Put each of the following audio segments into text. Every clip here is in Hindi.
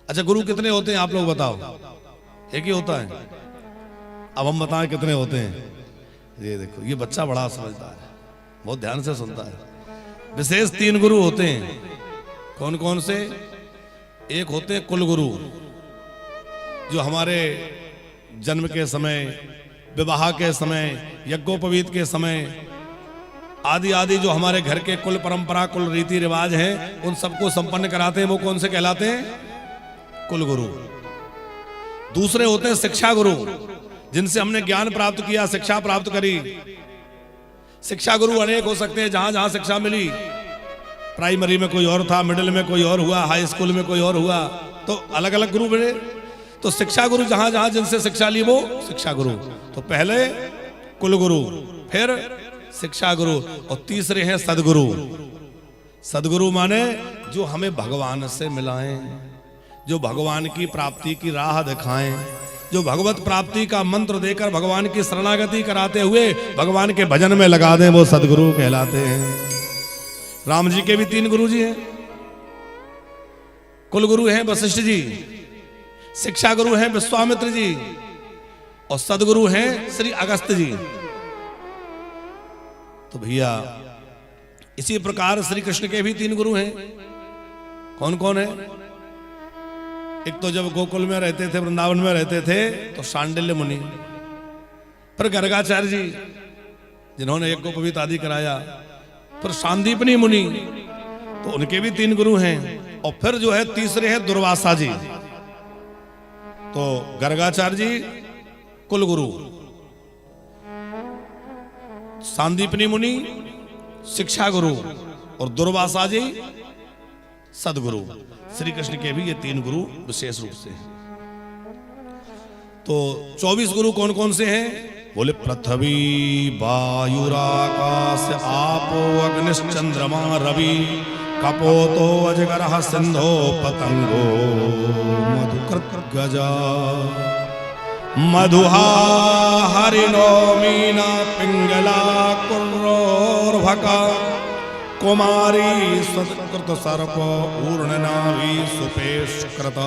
अच्छा गुरु कितने होते हैं आप लोग बताओ? एक ही होता है। अब हम बताएं कितने होते हैं। ये देखो, ये बच्चा बड़ा समझदार है, बहुत ध्यान से सुनता है। विशेष 3 गुरु होते हैं। कौन कौन से? एक होते हैं कुल गुरु, जो हमारे जन्म के समय, विवाह के समय, यज्ञोपवीत के समय आदि आदि जो हमारे घर के कुल परंपरा, कुल रीति रिवाज हैं, उन सबको संपन्न कराते हैं। वो कौन से कहलाते हैं? कुल गुरु। दूसरे होते हैं शिक्षा गुरु, जिनसे हमने ज्ञान प्राप्त किया, शिक्षा प्राप्त करी। शिक्षा गुरु अनेक हो सकते हैं, जहां जहां शिक्षा मिली। प्राइमरी में कोई और था, मिडिल में कोई और हुआ, हाई स्कूल में कोई और हुआ, तो अलग अलग गुरु बने। तो शिक्षा गुरु जहां जहां जिनसे शिक्षा ली वो शिक्षा गुरु। तो पहले कुल गुरु, फिर शिक्षा गुरु, और तीसरे हैं सदगुरु। सदगुरु माने जो हमें भगवान से मिलाएं, जो भगवान की प्राप्ति की राह दिखाएं, जो भगवत प्राप्ति का मंत्र देकर भगवान की शरणागति कराते हुए भगवान के भजन में लगा दें, वो सदगुरु कहलाते हैं। राम जी के भी 3 गुरु जी हैं। कुल गुरु हैं वशिष्ठ जी, शिक्षा गुरु हैं विश्वामित्र जी, और सदगुरु हैं श्री अगस्त्य जी। तो भैया इसी प्रकार श्री कृष्ण के भी 3 गुरु हैं। कौन कौन है? एक तो जब गोकुल में रहते थे, वृंदावन में रहते थे, तो शांडिल्य मुनि, फिर गर्गाचार्य जी जिन्होंने यज्ञोपवीत आदि कराया, फिर सांदीपनी मुनि, तो उनके भी 3 गुरु हैं। और फिर जो है तीसरे हैं दुर्वासा जी। तो गर्गाचार्य जी कुल गुरु, सांदीपनी मुनि शिक्षा गुरु, और दुर्वासा जी सदगुरु। श्री कृष्ण के भी ये 3 गुरु विशेष रूप से हैं। तो 24 गुरु कौन कौन से हैं? बोले पृथ्वी वायुराकाश आपो अग्निश्चंद्रमा रवि कपोतो अजगरः सिंधो पतंगो मधुकृत गजा मधुहा हरिणो मीना पिंगला कुर्रोर्भका कुमारी सत्कृत सर्प ऊर्णनाभि सुपेशकृत।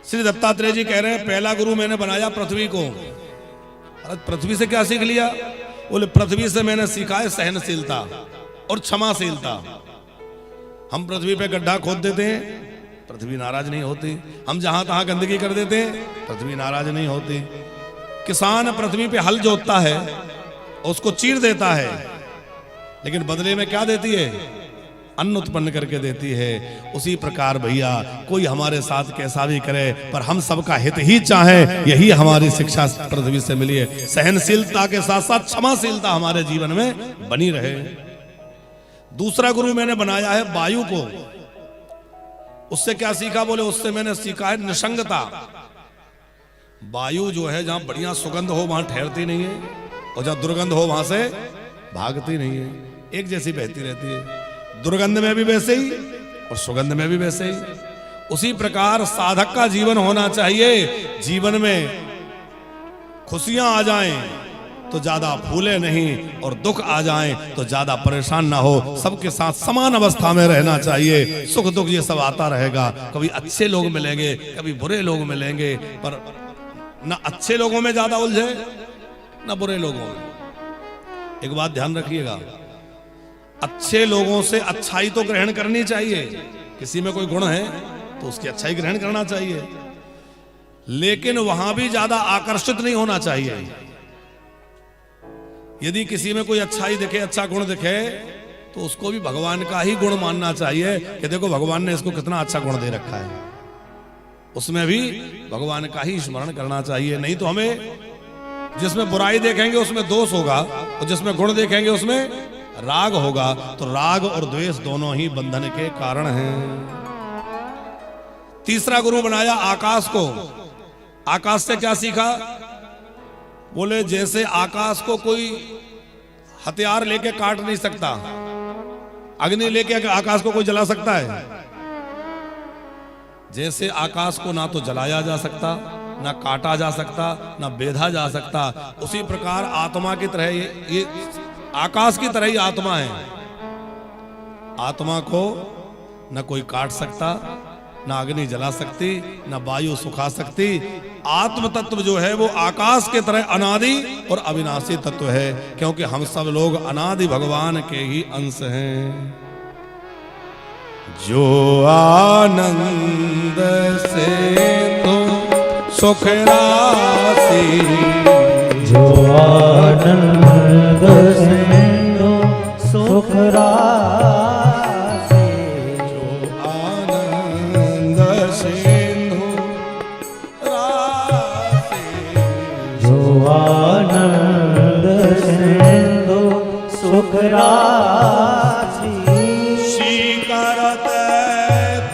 श्री दत्तात्रेय जी कह रहे हैं पहला गुरु मैंने बनाया पृथ्वी को। अरे पृथ्वी से क्या सीख लिया? बोले पृथ्वी से मैंने सीखा है सहनशीलता और क्षमाशीलता। हम पृथ्वी पे गड्ढा खोद देते हैं, पृथ्वी नाराज नहीं होती। हम जहां तहां गंदगी कर देते हैं, पृथ्वी नाराज नहीं होती। किसान पृथ्वी पे हल जोतता है, उसको चीर देता है, लेकिन बदले में क्या देती है? अन्न उत्पन्न करके देती है। उसी प्रकार भैया कोई हमारे साथ कैसा भी करे, पर हम सबका हित ही चाहे, यही हमारी शिक्षा पृथ्वी से मिली है। सहनशीलता के साथ साथ क्षमाशीलता हमारे जीवन में बनी रहे। दूसरा गुरु मैंने बनाया है वायु को। उससे क्या सीखा? बोले उससे मैंने सीखा है निसंगता। वायु जो है जहां बढ़िया सुगंध हो वहां ठहरती नहीं है, और जहां दुर्गंध हो वहां से भागती नहीं है, एक जैसी बहती रहती है। दुर्गंध में भी वैसे ही और सुगंध में भी वैसे ही। उसी प्रकार साधक का जीवन होना चाहिए। जीवन में खुशियां आ जाएं तो ज्यादा फूले नहीं, और दुख आ जाएं तो ज्यादा परेशान ना हो। सबके साथ समान अवस्था में रहना चाहिए। सुख दुख ये सब आता रहेगा। कभी अच्छे लोग मिलेंगे, कभी बुरे लोग मिलेंगे, पर ना अच्छे लोगों में ज्यादा उलझे ना बुरे लोगों में। एक बात ध्यान रखिएगा, अच्छे लोगों से अच्छाई तो ग्रहण करनी चाहिए। किसी में कोई गुण है तो उसकी अच्छाई ग्रहण करना चाहिए, लेकिन वहां भी ज्यादा आकर्षित नहीं होना चाहिए। यदि किसी में कोई अच्छाई दिखे, अच्छा गुण दिखे, तो उसको भी भगवान का ही गुण मानना चाहिए कि देखो भगवान ने इसको कितना अच्छा गुण दे रखा है। उसमें भी भगवान का ही स्मरण करना चाहिए। नहीं तो हमें जिसमें बुराई देखेंगे उसमें दोष होगा, और जिसमें गुण देखेंगे उसमें राग होगा। तो राग और द्वेष दोनों ही बंधन के कारण हैं। तीसरा गुरु बनाया आकाश को। आकाश से क्या सीखा? बोले जैसे आकाश को कोई हथियार लेके काट नहीं सकता, अग्नि लेके आकाश को कोई जला सकता है? जैसे आकाश को ना तो जलाया जा सकता, ना काटा जा सकता, ना बेधा जा सकता, उसी प्रकार आत्मा की तरह ये आकाश की तरह ही आत्मा है। आत्मा को न कोई काट सकता, ना अग्नि जला सकती, ना वायु सुखा सकती। आत्म तत्व जो है वो आकाश के तरह अनादि और अविनाशी तत्व है, क्योंकि हम सब लोग अनादि भगवान के ही अंश हैं। जो आनंद से तो सुख राशि, जो आनंद से तो सुख राशि, जो आनंद सिंधु राशि, जो आनंद सिंधु सुख राशि, श्रीकरत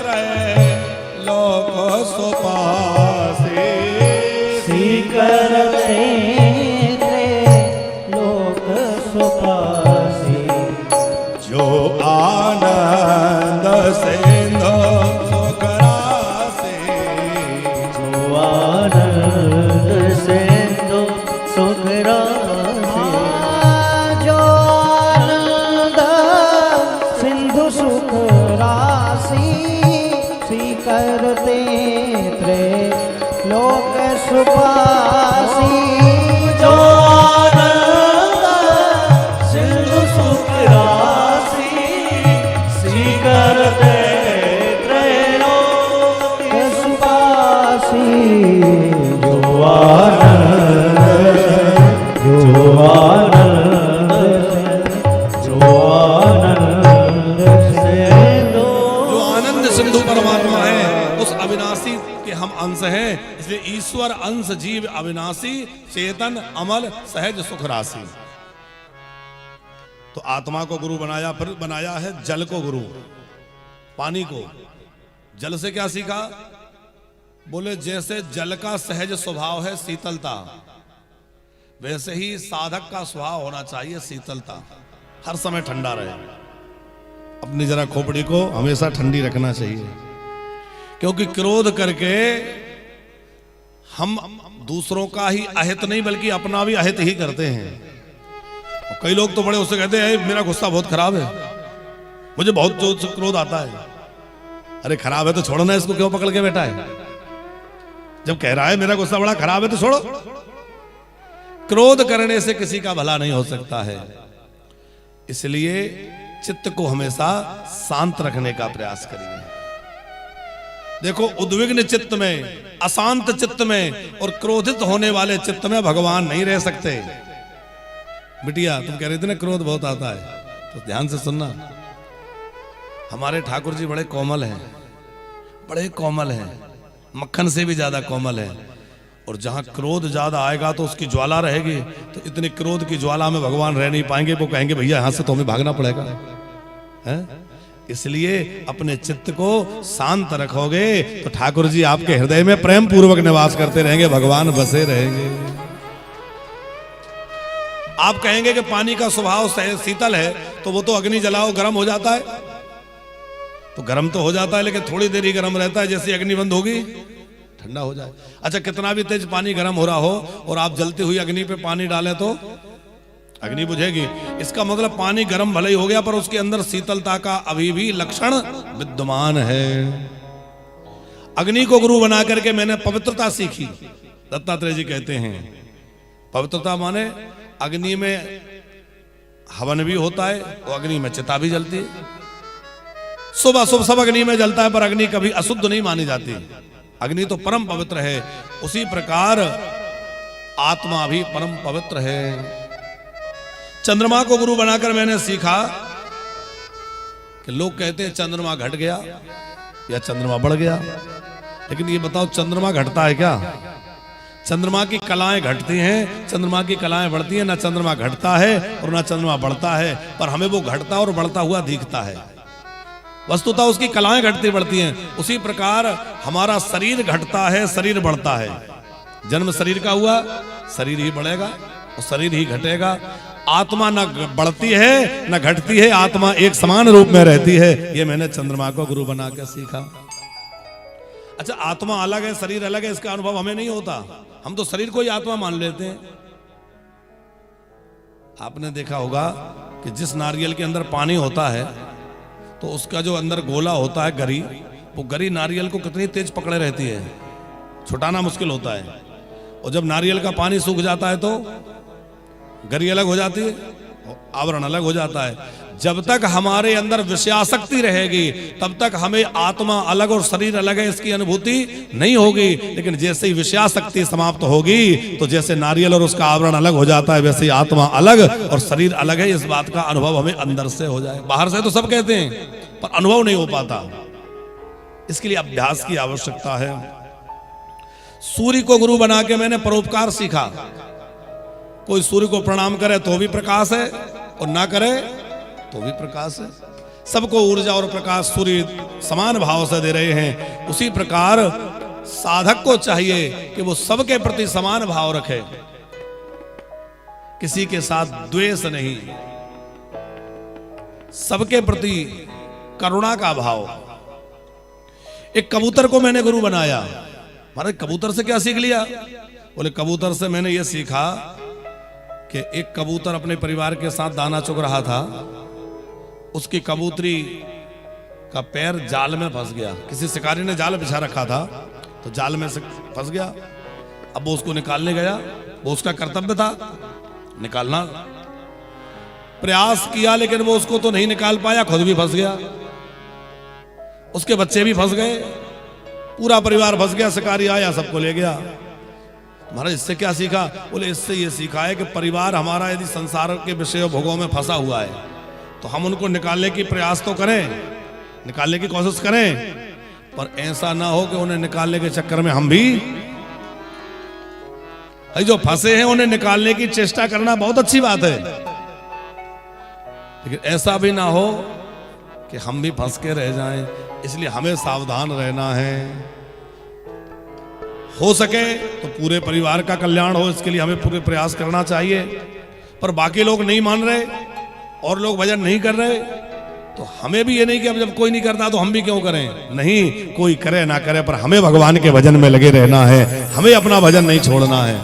त्रैलोक सुपासे, श्रीकरते त्रैलोक सुपासे, जो आनंद सिंधु सुख राशि, जो आनंद सिंधु सुख राशि, जो आनंद सिंधु सुख राशि, स्वीकरते त्रैलोक सुपासी, जो आनंद सिंधु सुख राशि, स्वीकरते त्रैलोक सुपासी, जो आनंद, जो आनंद, जो आनंद सिंधु, जो आनंद सिंधु परमात्मा है, उस अविनाशी के हम अंश हैं। इसलिए ईश्वर अंश जीव अविनाशी, चेतन अमल सहज सुख राशि। तो आत्मा को गुरु बनाया, फिर बनाया है जल को गुरु, पानी को। जल से क्या सीखा? बोले जैसे जल का सहज स्वभाव है शीतलता, वैसे ही साधक का स्वभाव होना चाहिए शीतलता, हर समय ठंडा रहे। अपनी जरा खोपड़ी को हमेशा ठंडी रखना चाहिए, क्योंकि क्रोध करके हम दूसरों का ही अहित नहीं बल्कि अपना भी अहित ही करते हैं। और कई लोग तो बड़े उससे कहते हैं मेरा गुस्सा बहुत खराब है, मुझे बहुत जोर से क्रोध आता है। अरे खराब है तो छोड़ो ना, इसको क्यों पकड़ के बैठा है? जब कह रहा है मेरा गुस्सा बड़ा खराब है तो छोड़ो। क्रोध करने से किसी का भला नहीं हो सकता है। इसलिए चित्त को हमेशा शांत रखने का प्रयास करिए। देखो उद्विग्न चित्त में, अशांत चित्त में और क्रोधित होने वाले चित्त में भगवान नहीं रह सकते। बिटिया तुम कह रही थी ना क्रोध बहुत आता है, तो ध्यान से सुनना। हमारे ठाकुर जी बड़े कोमल हैं, बड़े कोमल हैं, मक्खन से भी ज्यादा कोमल हैं। और जहां क्रोध ज्यादा आएगा तो उसकी ज्वाला रहेगी, तो इतनी क्रोध की ज्वाला में भगवान रह नहीं पाएंगे। वो कहेंगे भैया यहां से तो हमें भागना पड़ेगा, है? इसलिए अपने चित्त को शांत रखोगे तो ठाकुर जी आपके हृदय में प्रेम पूर्वक निवास करते रहेंगे, भगवान बसे रहेंगे। आप कहेंगे कि पानी का स्वभाव शीतल है, तो वो तो अग्नि जलाओ गर्म हो जाता है, तो गर्म तो हो जाता है लेकिन थोड़ी देर ही गर्म रहता है, जैसे अग्नि बंद होगी ठंडा हो जाए। अच्छा कितना भी तेज पानी गर्म हो रहा हो और आप जलती हुई अग्नि पे पानी डालें तो अग्नि बुझेगी। इसका मतलब पानी गर्म भले ही हो गया पर उसके अंदर शीतलता का अभी भी लक्षण विद्यमान है। अग्नि को गुरु बना करके मैंने पवित्रता सीखी। दत्तात्रेय जी कहते हैं पवित्रता माने अग्नि में हवन भी होता है और अग्नि में चिता भी जलती है। सुबह सुबह सब अग्नि में जलता है पर अग्नि कभी अशुद्ध नहीं मानी जाती। अग्नि तो परम पवित्र है, उसी प्रकार आत्मा भी परम पवित्र है। चंद्रमा को गुरु बनाकर मैंने सीखा कि लोग कहते हैं चंद्रमा घट गया या चंद्रमा बढ़ गया, लेकिन ये बताओ चंद्रमा घटता है क्या? चंद्रमा की कलाएं घटती हैं, चंद्रमा की कलाएं बढ़ती हैं। ना चंद्रमा घटता है और ना चंद्रमा बढ़ता है, पर हमें वो घटता और बढ़ता हुआ दिखता है। वस्तुतः उसकी कलाएं घटती बढ़ती हैं। उसी प्रकार हमारा शरीर घटता है, शरीर बढ़ता है। जन्म शरीर का हुआ, शरीर ही बढ़ेगा और शरीर ही घटेगा। आत्मा न बढ़ती है न घटती है, आत्मा एक समान रूप में रहती है। ये मैंने चंद्रमा को गुरु बना के सीखा। अच्छा आत्मा अलग है, शरीर अलग है, इसका अनुभव हमें नहीं होता। हम तो शरीर को ही आत्मा मान लेते हैं। आपने देखा होगा कि जिस नारियल के अंदर पानी होता है तो उसका जो अंदर गोला होता है गरी, वो गरी नारियल को कितनी तेज पकड़े रहती है, छुटाना मुश्किल होता है। और जब नारियल का पानी सूख जाता है तो गरी अलग हो जाती है, आवरण अलग हो जाता है। जब तक हमारे अंदर विषयासक्ति रहेगी तब तक हमें आत्मा अलग और शरीर अलग है इसकी अनुभूति नहीं होगी। लेकिन जैसे ही विषयासक्ति समाप्त होगी तो जैसे नारियल और उसका आवरण अलग हो जाता है वैसे ही आत्मा अलग और शरीर अलग है, इस बात का अनुभव हमें अंदर से हो जाए। बाहर से तो सब कहते हैं पर अनुभव नहीं हो पाता, इसके लिए अभ्यास की आवश्यकता है। सूर्य को गुरु बना के मैंने परोपकार सीखा। कोई सूर्य को प्रणाम करे तो भी प्रकाश है और ना करे तो भी प्रकाश है। सबको ऊर्जा और प्रकाश सूर्य समान भाव से दे रहे हैं। उसी प्रकार साधक को चाहिए कि वो सबके प्रति समान भाव रखे, किसी के साथ द्वेष नहीं, सबके प्रति करुणा का भाव। एक कबूतर को मैंने गुरु बनाया। महाराज कबूतर से क्या सीख लिया? बोले कबूतर से मैंने ये सीखा कि एक कबूतर अपने परिवार के साथ दाना चुग रहा था, उसकी कबूतरी का पैर जाल में फंस गया। किसी शिकारी ने जाल बिछा रखा था तो जाल में से फंस गया। अब वो उसको निकालने गया, वो उसका कर्तव्य था निकालना। प्रयास किया लेकिन वो उसको तो नहीं निकाल पाया, खुद भी फंस गया, उसके बच्चे भी फंस गए, पूरा परिवार फंस गया। शिकारी आया सबको ले गया। महाराज इससे क्या सीखा? बोले इससे ये सीखा है कि परिवार हमारा यदि संसार के विषय भोगों में फंसा हुआ है तो हम उनको निकालने की प्रयास तो करें, निकालने की कोशिश करें, पर ऐसा ना हो कि उन्हें निकालने के चक्कर में हम भी जो फंसे हैं उन्हें निकालने की चेष्टा करना बहुत अच्छी बात है, लेकिन ऐसा भी ना हो कि हम भी फंस के रह जाएं। इसलिए हमें सावधान रहना है। हो सके तो पूरे परिवार का कल्याण हो, इसके लिए हमें पूरे प्रयास करना चाहिए। पर बाकी लोग नहीं मान रहे और लोग भजन नहीं कर रहे तो हमें भी ये नहीं कि अब जब कोई नहीं करता तो हम भी क्यों करें। नहीं, कोई करे ना करे पर हमें भगवान के भजन में लगे रहना है, हमें अपना भजन नहीं छोड़ना है।